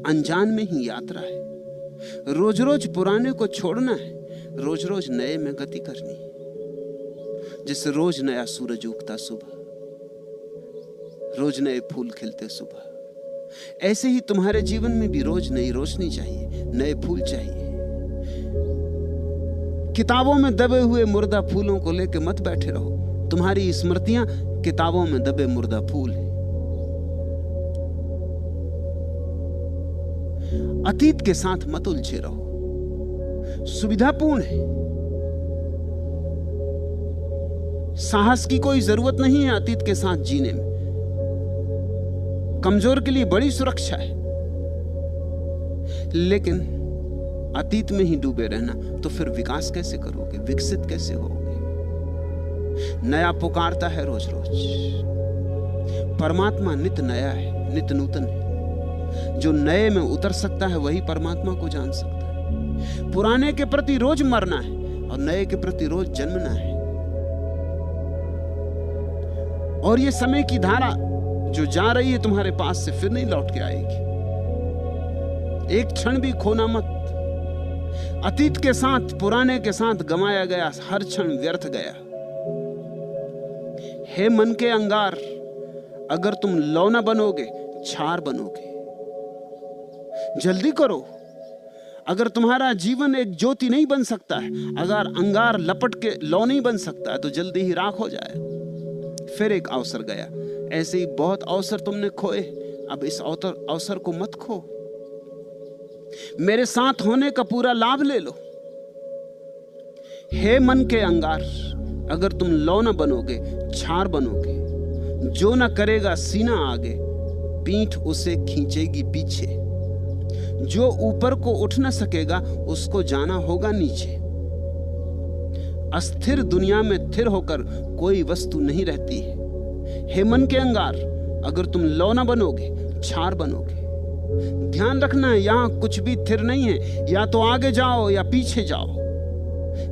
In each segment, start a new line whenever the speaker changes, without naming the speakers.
अनजान में ही यात्रा है। रोज रोज पुराने को छोड़ना है, रोज रोज नए में गति करनी है। जैसे रोज नया सूरज उगता सुबह, रोज नए फूल खिलते सुबह, ऐसे ही तुम्हारे जीवन में भी रोज नई रोशनी चाहिए, नए फूल चाहिए। किताबों में दबे हुए मुर्दा फूलों को लेकर मत बैठे रहो। तुम्हारी स्मृतियां किताबों में दबे मुर्दा फूल हैं। अतीत के साथ मत उलझे रहो, सुविधापूर्ण है। साहस की कोई जरूरत नहीं है अतीत के साथ जीने में। कमजोर के लिए बड़ी सुरक्षा है। लेकिन अतीत में ही डूबे रहना तो फिर विकास कैसे करोगे, विकसित कैसे होगे? नया पुकारता है रोज रोज। परमात्मा नित्य नया है, नित्य नूतन है। जो नए में उतर सकता है वही परमात्मा को जान सकता है। पुराने के प्रति रोज मरना है और नए के प्रति रोज जन्मना है। और ये समय की धारा जो जा रही है तुम्हारे पास से फिर नहीं लौट के आएगी। एक क्षण भी खोना मत। अतीत के साथ, पुराने के साथ गंवाया गया हर क्षण व्यर्थ गया। हे मन के अंगार, अगर तुम लौ न बनोगे, छार बनोगे। जल्दी करो। अगर तुम्हारा जीवन एक ज्योति नहीं बन सकता है, अगर अंगार लपट के लौ नहीं बन सकता है, तो जल्दी ही राख हो जाए। फिर एक अवसर गया। ऐसे ही बहुत अवसर तुमने खोए, अब इस अवसर को मत खो। मेरे साथ होने का पूरा लाभ ले लो। हे मन के अंगार, अगर तुम लौ न बनोगे, छार बनोगे। जो न करेगा सीना आगे, पीठ उसे खींचेगी पीछे। जो ऊपर को उठ न सकेगा, उसको जाना होगा नीचे। अस्थिर दुनिया में थिर होकर कोई वस्तु नहीं रहती है। हे मन के अंगार, अगर तुम लौ न बनोगे, छार बनोगे। ध्यान रखना, यहां कुछ भी थिर नहीं है। या तो आगे जाओ या पीछे जाओ,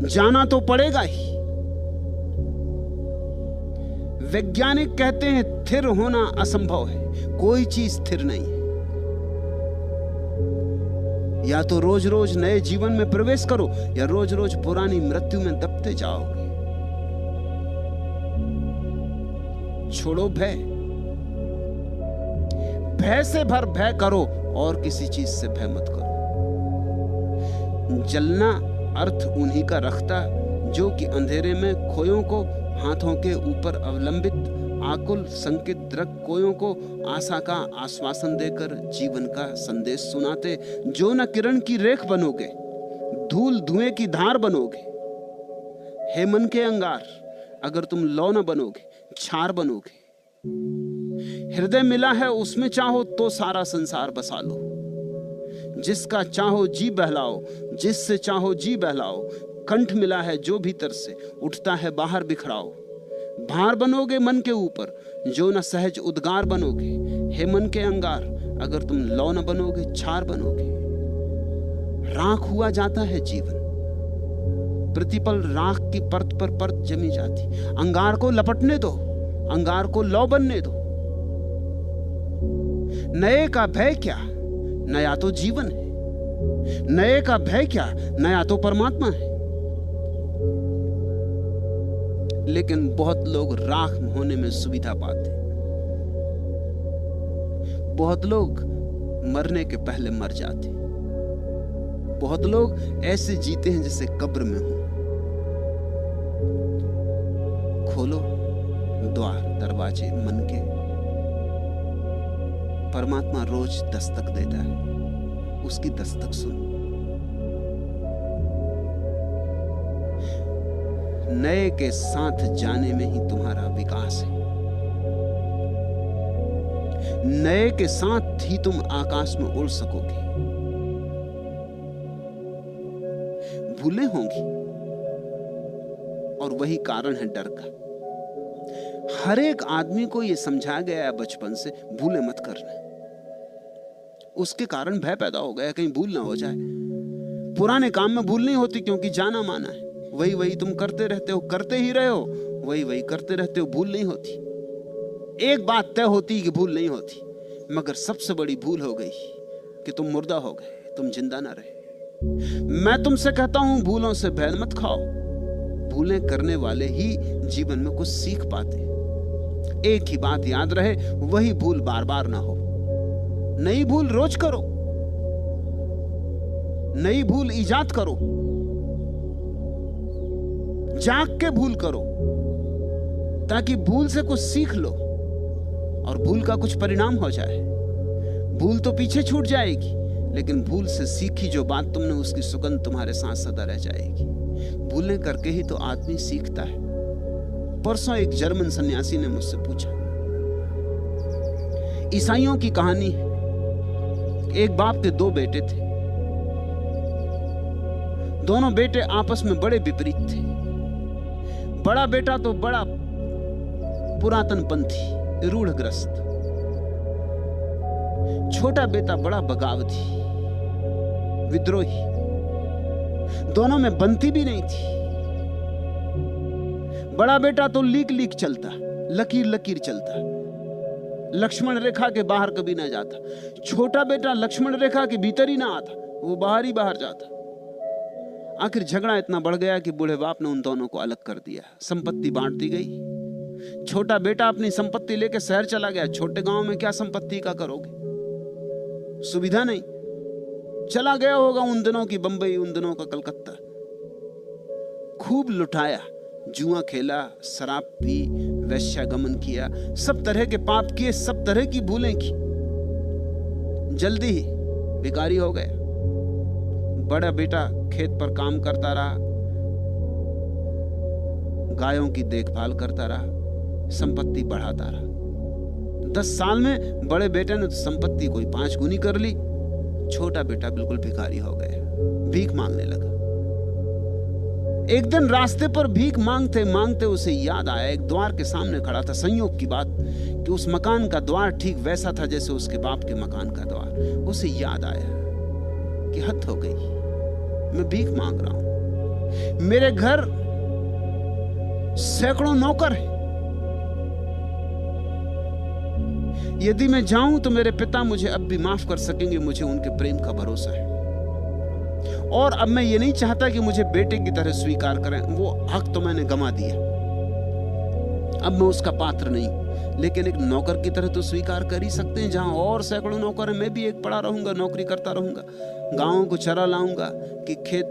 जाना तो पड़ेगा ही। वैज्ञानिक कहते हैं थिर होना असंभव है, कोई चीज स्थिर नहीं है। या तो रोज रोज नए जीवन में प्रवेश करो, या रोज रोज पुरानी मृत्यु में दबते जाओगे। छोड़ो भय, भय से भर भय करो और किसी चीज से भय मत करो। जलना अर्थ उन्हीं का रखता जो कि अंधेरे में खोयों को हाथों के ऊपर अवलंबित आकुल संकित दृक कोयों को आशा का आश्वासन देकर जीवन का संदेश सुनाते। जो न किरण की रेख बनोगे, धूल धुएं की धार बनोगे। हे मन के अंगार, अगर तुम लौ न बनोगे, छार बनोगे। हृदय मिला है, उसमें चाहो तो सारा संसार बसा लो। जिसका चाहो जी बहलाओ, जिससे चाहो जी बहलाओ। कंठ मिला है जो भीतर से उठता है बाहर बिखराओ। भार बनोगे मन के ऊपर, जो न सहज उद्गार बनोगे। हे मन के अंगार, अगर तुम लौ न बनोगे, छार बनोगे। राख हुआ जाता है जीवन, प्रतिपल राख की परत पर परत जमी जाती। अंगार को लपटने दो, अंगार को लौ बनने दो। नए का भय क्या, नया तो जीवन है। नए का भय क्या, नया तो परमात्मा है। लेकिन बहुत लोग राख होने में सुविधा पाते। बहुत लोग मरने के पहले मर जाते। बहुत लोग ऐसे जीते हैं जैसे कब्र में हो। खोलो द्वार दरवाजे मन के। परमात्मा रोज दस्तक देता है, उसकी दस्तक सुनो। नए के साथ जाने में ही तुम्हारा विकास है। नए के साथ ही तुम आकाश में उड़ सकोगे। भूलें होंगी और वही कारण है डर का। हर एक आदमी को यह समझाया गया है बचपन से, भूले मत करना। उसके कारण भय पैदा हो गया कहीं भूल ना हो जाए। पुराने काम में भूल नहीं होती क्योंकि जाना माना है। वही वही तुम करते रहते हो, करते ही रहे हो, वही वही करते रहते हो, भूल नहीं होती। एक बात तय होती कि भूल नहीं होती, मगर सबसे बड़ी भूल हो गई कि तुम मुर्दा हो गए, तुम जिंदा ना रहे। मैं तुमसे कहता हूं, भूलों से बैर मत खाओ। भूलें करने वाले ही जीवन में कुछ सीख पाते। एक ही बात याद रहे, वही भूल बार बार ना हो। नई भूल रोज करो, नई भूल इजाद करो, जाग के भूल करो, ताकि भूल से कुछ सीख लो और भूल का कुछ परिणाम हो जाए। भूल तो पीछे छूट जाएगी, लेकिन भूल से सीखी जो बात तुमने, उसकी सुगंध तुम्हारे साथ सदा रह जाएगी। भूलें करके ही तो आदमी सीखता है। परसों एक जर्मन सन्यासी ने मुझसे पूछा, ईसाइयों की कहानी है। एक बाप के दो बेटे थे। दोनों बेटे आपस में बड़े विपरीत थे। बड़ा बेटा तो बड़ा पुरातनपंथी, रूढ़ग्रस्त। छोटा बेटा बड़ा बगावती, विद्रोही। दोनों में बनती भी नहीं थी। बड़ा बेटा तो लीक लीक चलता, लकीर लकीर चलता, लक्ष्मण रेखा के बाहर कभी ना जाता। छोटा बेटा लक्ष्मण रेखा के भीतर ही ना आता, वो बाहर ही बाहर जाता। आखिर झगड़ा इतना बढ़ गया कि बूढ़े बाप ने उन दोनों को अलग कर दिया। संपत्ति बांट दी गई। छोटा बेटा अपनी संपत्ति लेकर शहर चला गया। छोटे गांव में क्या संपत्ति का करोगे, सुविधा नहीं। चला गया होगा उन दिनों की बंबई, उन दिनों का कलकत्ता। खूब लुटाया, जुआ खेला, शराब पी, वैश्यागमन किया, सब तरह के पाप किए, सब तरह की भूलें की। जल्दी ही भिखारी हो गया। बड़ा बेटा खेत पर काम करता रहा, गायों की देखभाल करता रहा, संपत्ति बढ़ाता रहा। 10 साल में बड़े बेटे ने तो संपत्ति कोई 5 गुनी कर ली। छोटा बेटा बिल्कुल भिखारी हो गया, भीख मांगने लगा। एक दिन रास्ते पर भीख मांगते मांगते उसे याद आया, एक द्वार के सामने खड़ा था। संयोग की बात कि उस मकान का द्वार ठीक वैसा था जैसे उसके बाप के मकान का द्वार। उसे याद आया कि हद हो गई, मैं भीख मांग रहा हूं। मेरे घर सैकड़ों नौकर हैं। यदि मैं जाऊं तो मेरे पिता मुझे अब भी माफ कर सकेंगे, मुझे उनके प्रेम का भरोसा है। और अब मैं ये नहीं चाहता कि मुझे बेटे की तरह स्वीकार करें, वो हक तो मैंने गंवा दिया, अब मैं उसका पात्र नहीं। लेकिन एक नौकर की तरह तो स्वीकार कर ही सकते हैं। जहां और सैकड़ों नौकर हैं, मैं भी एक पड़ा रहूंगा, नौकरी करता रहूंगा, गांवों को चरा लाऊंगा कि खेत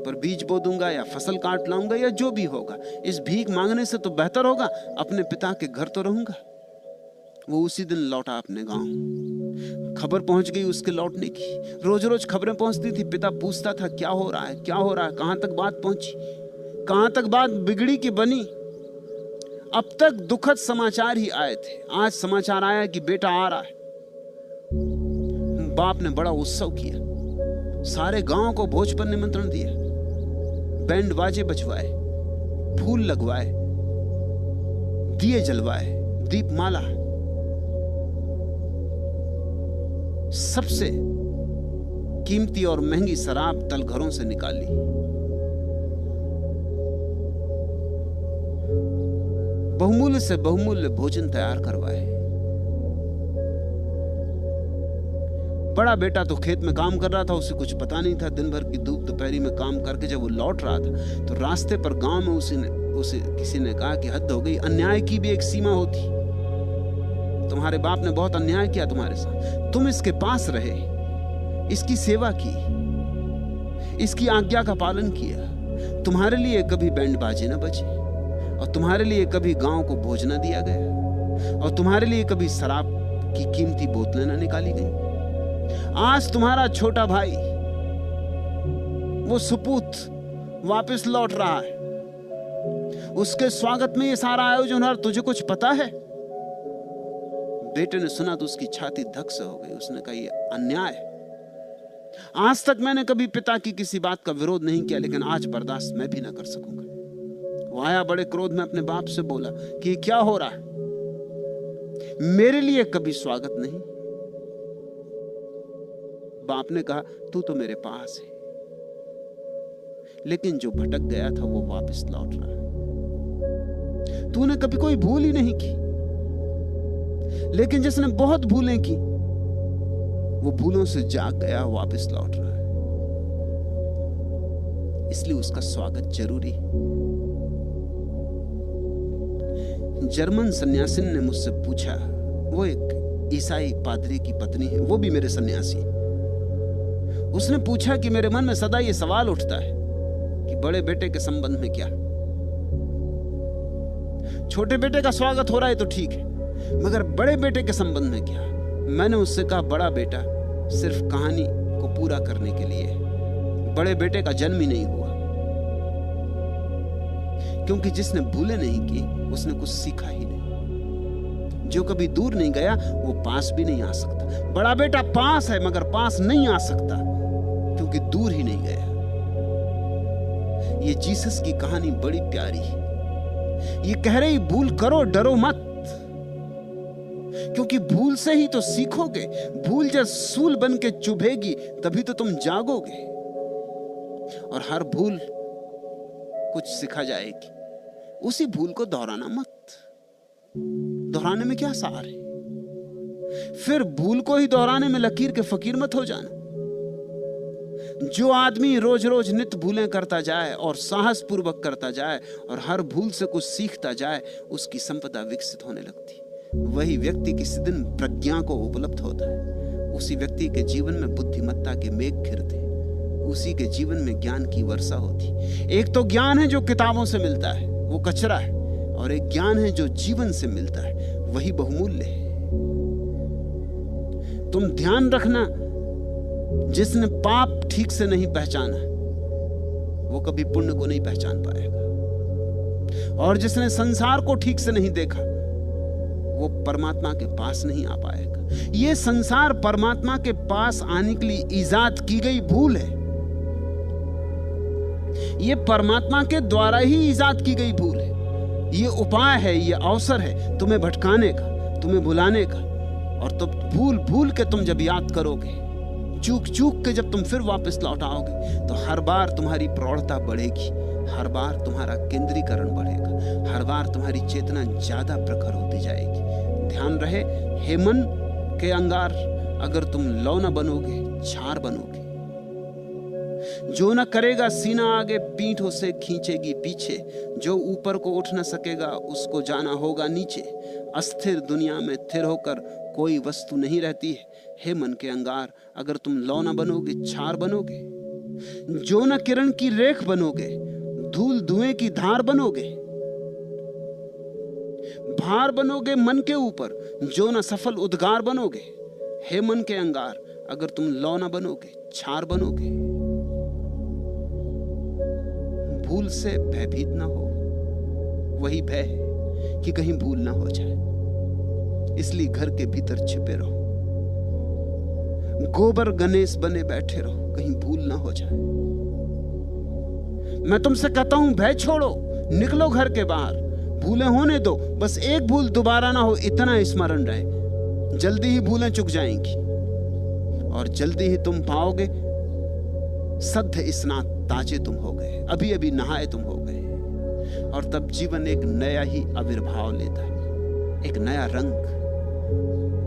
पर बीज बो दूंगा या फसल काट लाऊंगा या जो भी होगा। इस भीख मांगने से तो बेहतर होगा अपने पिता के घर तो रहूंगा। वो उसी दिन लौटा अपने गांव। खबर पहुंच गई उसके लौटने की। रोज रोज खबरें पहुंचती थी। पिता पूछता था, क्या हो रहा है, क्या हो रहा है, कहां तक बात पहुंची, कहां तक बात बिगड़ी कि बनी। अब तक दुखद समाचार ही आए थे। आज समाचार आया कि बेटा आ रहा है। बाप ने बड़ा उत्सव किया, सारे गांव को भोज पर निमंत्रण दिया, बैंड बाजे बजवाए, फूल लगवाए, दिए जलवाए, दीपमाला, सबसे कीमती और महंगी शराब तल घरों से निकाली। बहुमूल्य से बहुमूल्य भोजन तैयार करवाए। बड़ा बेटा तो खेत में काम कर रहा था, उसे कुछ पता नहीं था। दिन भर की धूप दोपहरी में काम करके जब वो लौट रहा था तो रास्ते पर गांव में उसे किसी ने कहा कि हद हो गई, अन्याय की भी एक सीमा होती। तुम्हारे बाप ने बहुत अन्याय किया तुम्हारे साथ। तुम इसके पास रहे, इसकी सेवा की, इसकी आज्ञा का पालन किया। तुम्हारे लिए कभी बैंड बाजे न बजे, और तुम्हारे लिए कभी गांव को भोज न दिया गया, और तुम्हारे लिए कभी शराब की कीमती बोतलें न निकाली गई। आज तुम्हारा छोटा भाई, वो सुपूत वापस लौट रहा है। उसके स्वागत में ये सारा आयोजन हो रहा, तुझे कुछ पता है? बेटे ने सुना तो उसकी छाती धक से हो गई। उसने कहा, ये अन्याय। आज तक मैंने कभी पिता की किसी बात का विरोध नहीं किया, लेकिन आज बर्दाश्त मैं भी ना कर सकूंगा। वो आया बड़े क्रोध में, अपने बाप से बोला कि क्या हो रहा है, मेरे लिए कभी स्वागत नहीं। बाप ने कहा, तू तो मेरे पास है, लेकिन जो भटक गया था वो वापस लौट रहा है। तूने कभी कोई भूल ही नहीं की। लेकिन जिसने बहुत भूलें की, वो भूलों से जाग गया, वापस लौट रहा है। इसलिए उसका स्वागत जरूरी है। जर्मन सन्यासिन ने मुझसे पूछा, वो एक ईसाई पादरी की पत्नी है, वो भी मेरे सन्यासी। उसने पूछा कि मेरे मन में सदा ये सवाल उठता है कि बड़े बेटे के संबंध में क्या। छोटे बेटे का स्वागत हो रहा है तो ठीक है, मगर बड़े बेटे के संबंध में क्या? मैंने उससे कहा, बड़ा बेटा सिर्फ कहानी को पूरा करने के लिए, बड़े बेटे का जन्म ही नहीं हुआ। क्योंकि जिसने भूले नहीं की, उसने कुछ सीखा ही नहीं। जो कभी दूर नहीं गया, वो पास भी नहीं आ सकता। बड़ा बेटा पास है, मगर पास नहीं आ सकता क्योंकि दूर ही नहीं गया। ये जीसस की कहानी बड़ी प्यारी है। ये कह रही, भूल करो, डरो मत, क्योंकि भूल से ही तो सीखोगे। भूल जब सूल बन के चुभेगी, तभी तो तुम जागोगे। और हर भूल कुछ सिखा जाएगी। उसी भूल को दोहराना मत। दोहराने में क्या सार है? फिर भूल को ही दोहराने में लकीर के फकीर मत हो जाना। जो आदमी रोज रोज नित्य भूलें करता जाए और साहस पूर्वक करता जाए और हर भूल से कुछ सीखता जाए, उसकी संपदा विकसित होने लगती। वही व्यक्ति किसी दिन प्रज्ञा को उपलब्ध होता है। उसी व्यक्ति के जीवन में बुद्धिमत्ता के मेघ घिरते, उसी के जीवन में ज्ञान की वर्षा होती। एक तो ज्ञान है जो किताबों से मिलता है, वो कचरा है, और एक ज्ञान है जो जीवन से मिलता है, वही बहुमूल्य है। तुम ध्यान रखना, जिसने पाप ठीक से नहीं पहचाना, वो कभी पुण्य को नहीं पहचान पाएगा। और जिसने संसार को ठीक से नहीं देखा, वो परमात्मा के पास नहीं आ पाएगा। ये संसार परमात्मा के पास आने के लिए ईजाद की गई भूल है। ये परमात्मा के द्वारा ही ईजाद की गई भूल है। ये उपाय है, ये अवसर है तुम्हें भटकाने का, तुम्हें भुलाने का। और तब भूल भूल के तुम जब याद करोगे, चूक चूक के जब तुम फिर वापस लौट आओगे, तो हर बार तुम्हारी प्रौढ़ता बढ़ेगी, हर बार तुम्हारा केंद्रीकरण बढ़ेगा, हर बार तुम्हारी चेतना ज्यादा प्रखर होती जाएगी। ध्यान रहे, हे मन के अंगार, अगर तुम लौ न बनोगे, छार बनोगे। जो न करेगा सीना आगे, पीठ उसे खींचेगी पीछे। जो ऊपर को उठ न सकेगा, उसको जाना होगा नीचे। अस्थिर दुनिया में स्थिर होकर कोई वस्तु नहीं रहती है। हे मन के अंगार, अगर तुम लौ न बनोगे, छार बनोगे। जो न किरण की रेख बनोगे, धूल धुएं की धार बनोगे। भार बनोगे मन के ऊपर, जो न सफल उद्गार बनोगे। हे मन के अंगार, अगर तुम लौ न बनोगे, छार बनोगे। भूल से भयभीत ना हो, वही भय है कि कहीं भूल ना हो जाए। इसलिए घर के भीतर छिपे रहो, गोबर गणेश बने बैठे रहो, कहीं भूल ना हो जाए। मैं तुमसे कहता हूं, भय छोड़ो, निकलो घर के बाहर। भूलें होने दो, बस एक भूल दोबारा ना हो, इतना स्मरण रहे। जल्दी ही भूलें चुक जाएंगी और जल्दी ही तुम पाओगे सद्य स्नात, ताजे तुम हो गए, अभी अभी नहाए तुम हो गए। और तब जीवन एक नया ही आविर्भाव लेता है, एक नया रंग।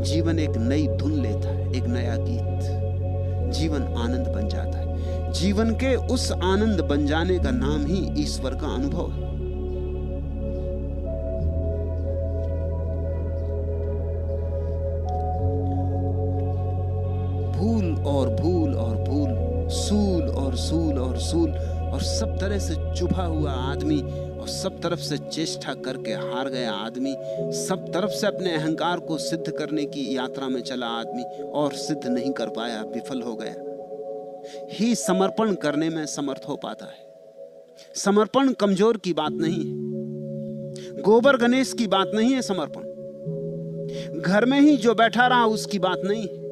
जीवन एक नई धुन लेता है, एक नया गीत। जीवन आनंद बन जाता है। जीवन के उस आनंद बन जाने का नाम ही ईश्वर का अनुभव है। भूल और भूल और भूल, सूल और सूल और सूल, और सब तरह से चुभा हुआ आदमी, और सब तरफ से चेष्टा करके हार गया आदमी, सब तरफ से अपने अहंकार को सिद्ध करने की यात्रा में चला आदमी और सिद्ध नहीं कर पाया, विफल हो गया। ही समर्पण करने में समर्थ हो पाता है। समर्पण कमजोर की बात नहीं है, गोबर गणेश की बात नहीं है। समर्पण घर में ही जो बैठा रहा उसकी बात नहीं है।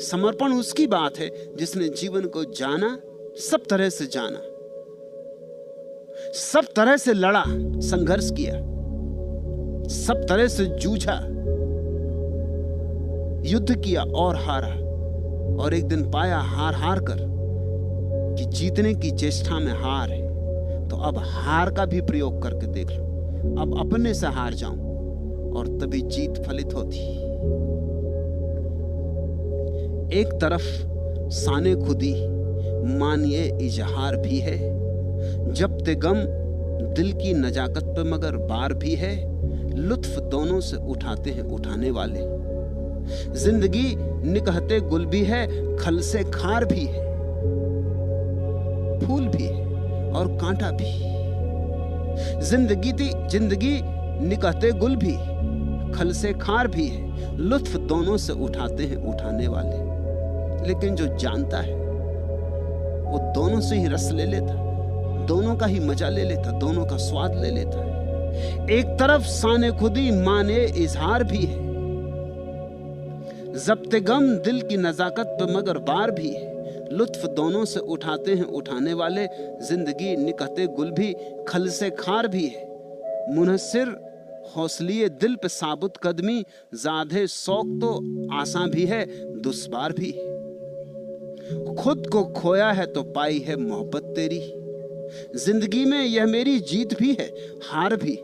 समर्पण उसकी बात है जिसने जीवन को जाना, सब तरह से जाना, सब तरह से लड़ा, संघर्ष किया, सब तरह से जूझा, युद्ध किया और हारा। और एक दिन पाया हार हार कर कि जीतने की चेष्टा में हार है, तो अब हार का भी प्रयोग करके देख लो। अब अपने से हार जाऊं और तभी जीत फलित होती। एक तरफ साने खुदी मानिए इजहार भी है, जब्ते गम दिल की नजाकत पे मगर बार भी है, लुत्फ दोनों से उठाते हैं उठाने वाले। जिंदगी निकहते गुल भी है, खल से खार भी है, फूल भी है और कांटा भी। जिंदगी निकहते गुल भी, खल से खार भी है, लुत्फ दोनों से उठाते हैं उठाने वाले। लेकिन जो जानता है वो दोनों से ही रस ले लेता, दोनों का ही मजा ले लेता, दोनों का स्वाद ले लेता है। एक तरफ साने खुदी माने इजहार भी है, जब्ते गम दिल की नजाकत पे मगर बार भी है, लुत्फ दोनों से उठाते हैं उठाने वाले। जिंदगी निकहते गुल भी, खल से खार भी है, मुनहसिर हौसलिए दिल पे साबुत कदमी, जादे शौक तो आसान भी है, दुश्वार भी है। खुद को खोया है तो पाई है मोहब्बत तेरी, जिंदगी में यह मेरी जीत भी है हार भी।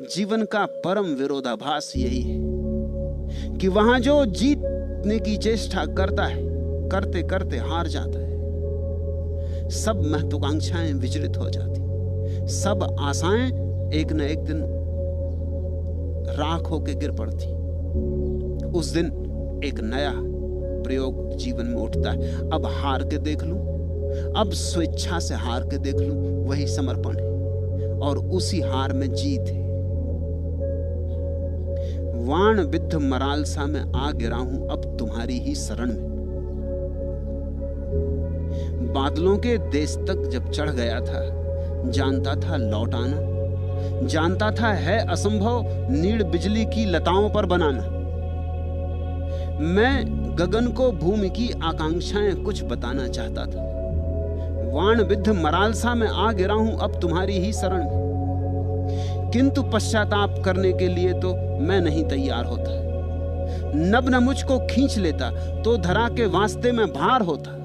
जीवन का परम विरोधाभास यही है कि वहां जो जीतने की चेष्टा करता है, करते करते हार जाता है। सब महत्वाकांक्षाएं विचलित हो जाती, सब आशाएं एक न एक दिन राख होके गिर पड़ती। उस दिन एक नया प्रयोग जीवन में उठता है। अब हार के देख लूं, अब स्वेच्छा से हार के देख लूं, वही समर्पण है और उसी हार में जीत है। वाण विद्ध मरालसा में आ गिरा हूं अब तुम्हारी ही शरण में। बादलों के देश तक जब चढ़ गया था, जानता था लौट आना, जानता था है असंभव नीड़ बिजली की लताओं पर बनाना। मैं गगन को भूमि की आकांक्षाएं कुछ बताना चाहता था। वाण विद्ध मरालसा में आ गिरा हूं अब तुम्हारी ही शरण में, किंतु पश्चाताप करने के लिए तो मैं नहीं तैयार होता। नभ न मुझको खींच लेता तो धरा के वास्ते में भार होता।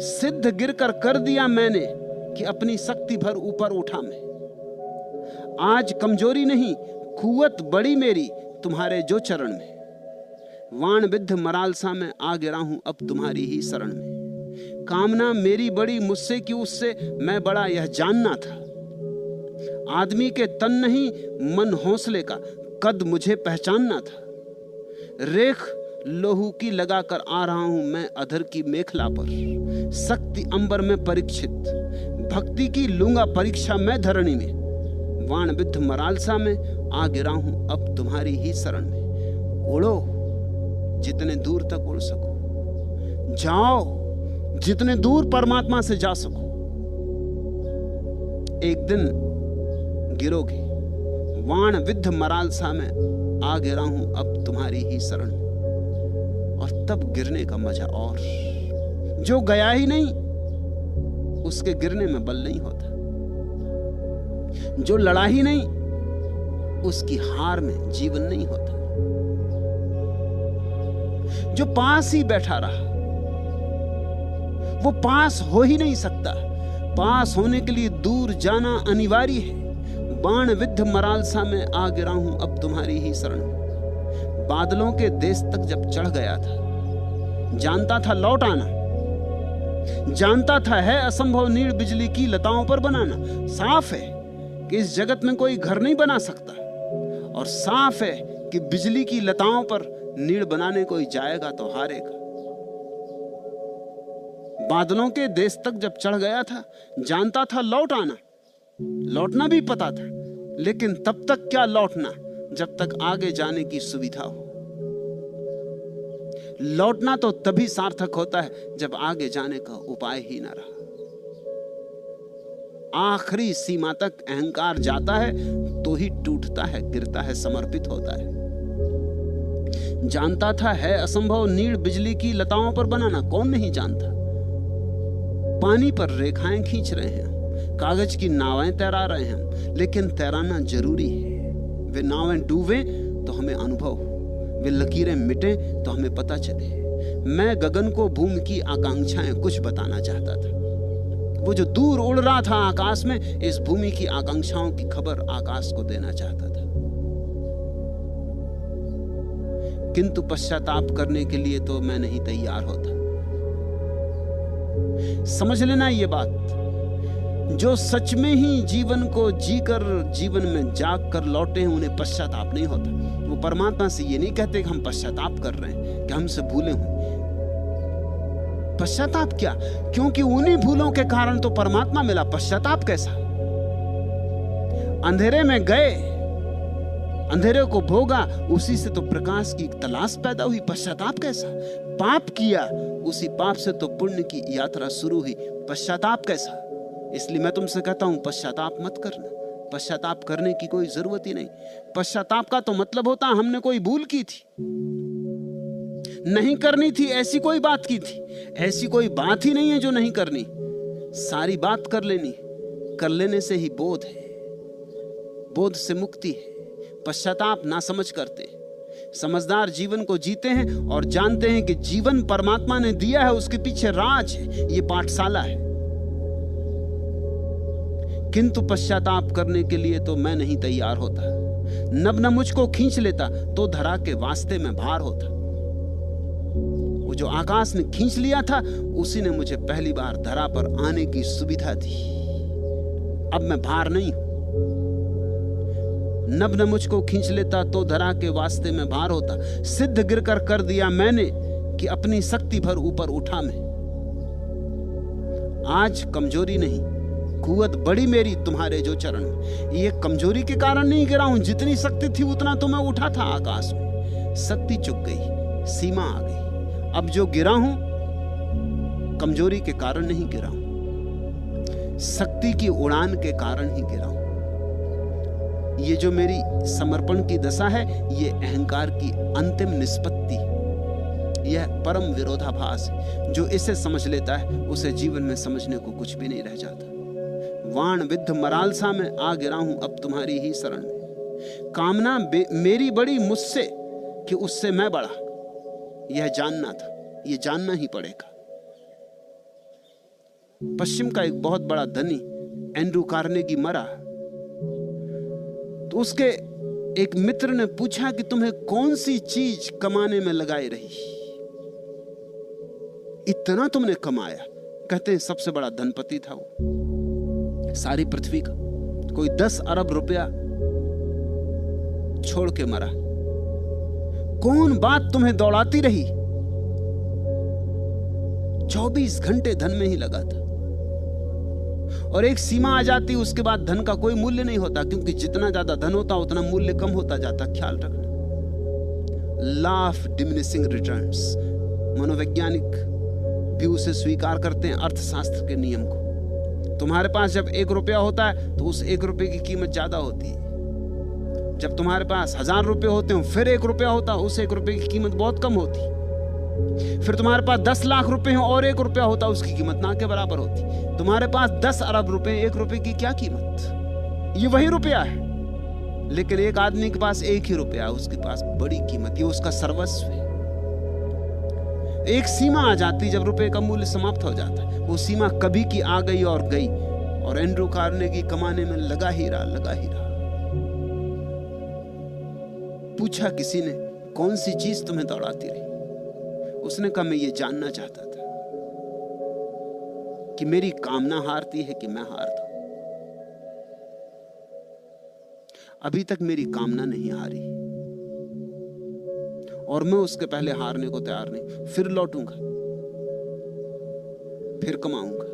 सिद्ध गिरकर कर दिया मैंने कि अपनी शक्ति भर ऊपर उठा मैं। आज कमजोरी नहीं कुव्वत बड़ी मेरी तुम्हारे जो चरण में। वाण विद्ध मरालसा में आ गिरा हूं अब तुम्हारी ही शरण में। कामना मेरी बड़ी मुझसे कि उससे मैं बड़ा यह जानना था। आदमी के तन नहीं मन हौसले का कद मुझे पहचानना था। रेख लोहू की लगाकर आ रहा हूं मैं अधर की मेखला पर। शक्ति अंबर में परीक्षित भक्ति की लूंगा परीक्षा मैं धरणी में। वाण विद्ध मरालसा में आ गिरा हूं अब तुम्हारी ही शरण में। उड़ो जितने दूर तक उड़ सको, जाओ जितने दूर परमात्मा से जा सको। एक दिन गिरोगे। वाण विद्ध मरालसा में आ गिरा हूं अब तुम्हारी ही शरण में। और तब गिरने का मजा और। जो गया ही नहीं उसके गिरने में बल नहीं होता, जो लड़ा ही नहीं उसकी हार में जीवन नहीं होता। जो पास ही बैठा रहा वो पास हो ही नहीं सकता। पास होने के लिए दूर जाना अनिवार्य है। बाण विद्ध मरालसा में आ गिरा हूं अब तुम्हारी ही शरण में। बादलों के देश तक जब चढ़ गया था, जानता था लौट आना, जानता था है असंभव नीड़ बिजली की लताओं पर बनाना। साफ है कि इस जगत में कोई घर नहीं बना सकता, और साफ है कि बिजली की लताओं पर नीड़ बनाने कोई जाएगा तो हारेगा। बादलों के देश तक जब चढ़ गया था, जानता था लौट आना, लौटना भी पता था, लेकिन तब तक क्या लौटना जब तक आगे जाने की सुविधा हो। लौटना तो तभी सार्थक होता है जब आगे जाने का उपाय ही ना रहा। आखिरी सीमा तक अहंकार जाता है तो ही टूटता है, गिरता है, समर्पित होता है। जानता था है असंभव नीड़ बिजली की लताओं पर बनाना। कौन नहीं जानता। पानी पर रेखाएं खींच रहे हैं, कागज की नावें तैरा रहे हैं, लेकिन तैराना जरूरी है। वे नावें डूबे तो हमें अनुभव हो, वे लकीरें मिटे तो हमें पता चले। मैं गगन को भूमि की आकांक्षाएं कुछ बताना चाहता था। वो जो दूर उड़ रहा था आकाश में, इस भूमि की आकांक्षाओं की खबर आकाश को देना चाहता था। किंतु पश्चाताप करने के लिए तो मैं नहीं तैयार होता। समझ लेना ये बात, जो सच में ही जीवन को जीकर जीवन में जाग कर लौटे हैं उन्हें पश्चाताप नहीं होता। वो परमात्मा से ये नहीं कहते कि हम पश्चाताप कर रहे हैं, कि हमसे भूले हुए। पश्चाताप क्या? क्योंकि उन्हीं भूलों के कारण तो परमात्मा मिला। पश्चाताप कैसा? अंधेरे में गए, अंधेरे को भोगा, उसी से तो प्रकाश की तलाश पैदा हुई। पश्चाताप कैसा? पाप किया, उसी पाप से तो पुण्य की यात्रा शुरू हुई। पश्चाताप कैसा? इसलिए मैं तुमसे कहता हूं, पश्चाताप मत करना। पश्चाताप करने की कोई जरूरत ही नहीं। पश्चाताप का तो मतलब होता हमने कोई भूल की थी, नहीं करनी थी, ऐसी कोई बात की थी। ऐसी कोई बात ही नहीं है जो नहीं करनी, सारी बात कर लेनी। कर लेने से ही बोध है, बोध से मुक्ति है। पश्चाताप ना समझ करते। समझदार जीवन को जीते हैं और जानते हैं कि जीवन परमात्मा ने दिया है, उसके पीछे राज है, ये पाठशाला है। किंतु पश्चाताप करने के लिए तो मैं नहीं तैयार होता। नब न मुझको खींच लेता तो धरा के वास्ते में भार होता। वो जो आकाश ने खींच लिया था, उसी ने मुझे पहली बार धरा पर आने की सुविधा दी। अब मैं भार नहीं हूं। नब न मुझको खींच लेता तो धरा के वास्ते में भार होता। सिद्ध गिरकर कर दिया मैंने कि अपनी शक्ति भर ऊपर उठा मैं। आज कमजोरी नहीं, कुवत बड़ी मेरी तुम्हारे जो चरण में। ये कमजोरी के कारण नहीं गिरा हूं, जितनी शक्ति थी उतना तो मैं उठा था आकाश में। शक्ति चुक गई, सीमा आ गई। अब जो गिरा हूं, कमजोरी के कारण नहीं गिरा हूं, शक्ति की उड़ान के कारण ही गिरा हूं। ये जो मेरी समर्पण की दशा है, ये अहंकार की अंतिम निष्पत्ति, यह परम विरोधाभास है। जो इसे समझ लेता है, उसे जीवन में समझने को कुछ भी नहीं रह जाता। वाण विद्ध मरालसा में आ गिरा हूं अब तुम्हारी ही शरण में। कामना मेरी बड़ी मुझसे कि उससे मैं बड़ा, यह जानना था, यह जानना ही पड़ेगा। पश्चिम का एक बहुत बड़ा धनी एंड्रू कार्नेगी मरा, तो उसके एक मित्र ने पूछा कि तुम्हें कौन सी चीज कमाने में लगाई रही, इतना तुमने कमाया? कहते हैं सबसे बड़ा धनपति था वो, सारी पृथ्वी का। कोई 10 अरब रुपया छोड़ के मरा। कौन बात तुम्हें दौड़ाती रही? 24 घंटे धन में ही लगा था। और एक सीमा आ जाती, उसके बाद धन का कोई मूल्य नहीं होता, क्योंकि जितना ज्यादा धन होता उतना मूल्य कम होता जाता। ख्याल रखना, लॉ ऑफ डिमिनिशिंग रिटर्न्स। मनोवैज्ञानिक भी उसे स्वीकार करते हैं, अर्थशास्त्र के नियम को। तुम्हारे पास जब 1 रुपया होता है तो उस 1 रुपये की कीमत ज्यादा होती है। जब तुम्हारे पास 1000 रुपये होते हो, फिर 1 रुपया होता, उस 1 रुपये की कीमत बहुत कम होती। फिर तुम्हारे पास 10 लाख रुपए हो और 1 रुपया होता, उसकी कीमत ना के बराबर होती। तुम्हारे पास 10 अरब रुपए, 1 रुपए की क्या कीमत? ये वही रुपया है, लेकिन एक आदमी के पास 1 ही रुपया है, उसके पास बड़ी कीमत, ये उसका सर्वस्व है। एक सीमा आ जाती जब रुपए का मूल्य समाप्त हो जाता है। वो सीमा कभी की आ गई और गई, और एंड्रू कार्नेगी कमाने में लगा ही रहा। पूछा किसी ने, कौन सी चीज तुम्हें दौड़ाती रही? उसने कहा, मैं ये जानना चाहता था कि मेरी कामना हारती है कि मैं हारता हूं। अभी तक मेरी कामना नहीं हारी, और मैं उसके पहले हारने को तैयार नहीं। फिर लौटूंगा, फिर कमाऊंगा।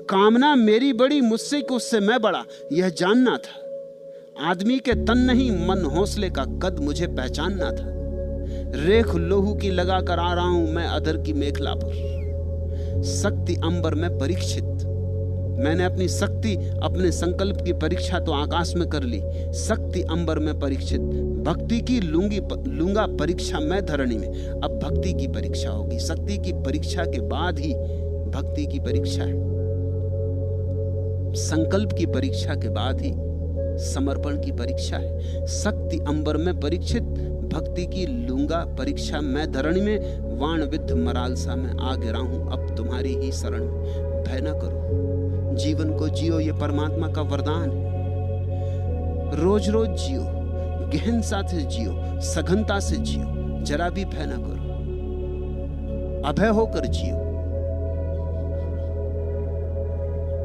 कामना मेरी बड़ी, मुझसे कि उससे मैं बड़ा, यह जानना था। आदमी के तन नहीं, मन हौसले का कद मुझे पहचानना था। रेख लोहू की लगा कर आ रहा हूं मैं अधर की मेखला पर। शक्ति अंबर में परीक्षित। मैंने अपनी शक्ति, अपने संकल्प की परीक्षा तो आकाश में कर ली। शक्ति अंबर में परीक्षित। भक्ति की लूंगा परीक्षा मैं धरणी में। अब भक्ति की परीक्षा होगी। शक्ति की परीक्षा के बाद ही भक्ति की परीक्षा है। संकल्प की परीक्षा के बाद ही समर्पण की परीक्षा है। शक्ति अंबर में परीक्षित, भक्ति की लूंगा परीक्षा मैं धरणी में, वाण विद्ध मरालसा में आ गिरा हूं अब तुम्हारी ही शरण में। भय न करो, जीवन को जियो, ये परमात्मा का वरदान है। रोज रोज जियो, गहनता से जियो, सघनता से जियो, जरा भी भय न करो, अभय होकर जियो।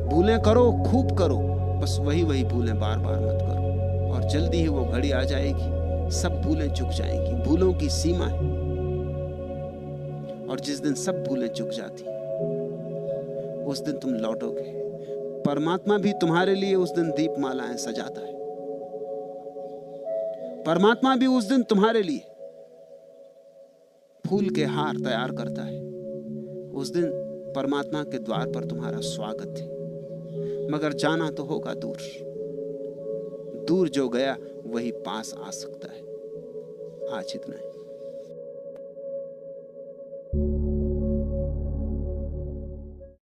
भूलें करो, खूब करो, बस वही वही भूलें बार बार मत करो। और जल्दी ही वो घड़ी आ जाएगी, सब भूलें चुक जाएंगी। भूलों की सीमा है, और जिस दिन सब भूलें चुक जाती उस दिन तुम लौटोगे। परमात्मा भी तुम्हारे लिए उस दिन दीपमालाएं सजाता है। परमात्मा भी उस दिन तुम्हारे लिए फूल के हार तैयार करता है। उस दिन परमात्मा के द्वार पर तुम्हारा स्वागत है, मगर जाना तो होगा दूर। दूर जो गया वही पास आ सकता है। आज इतना है।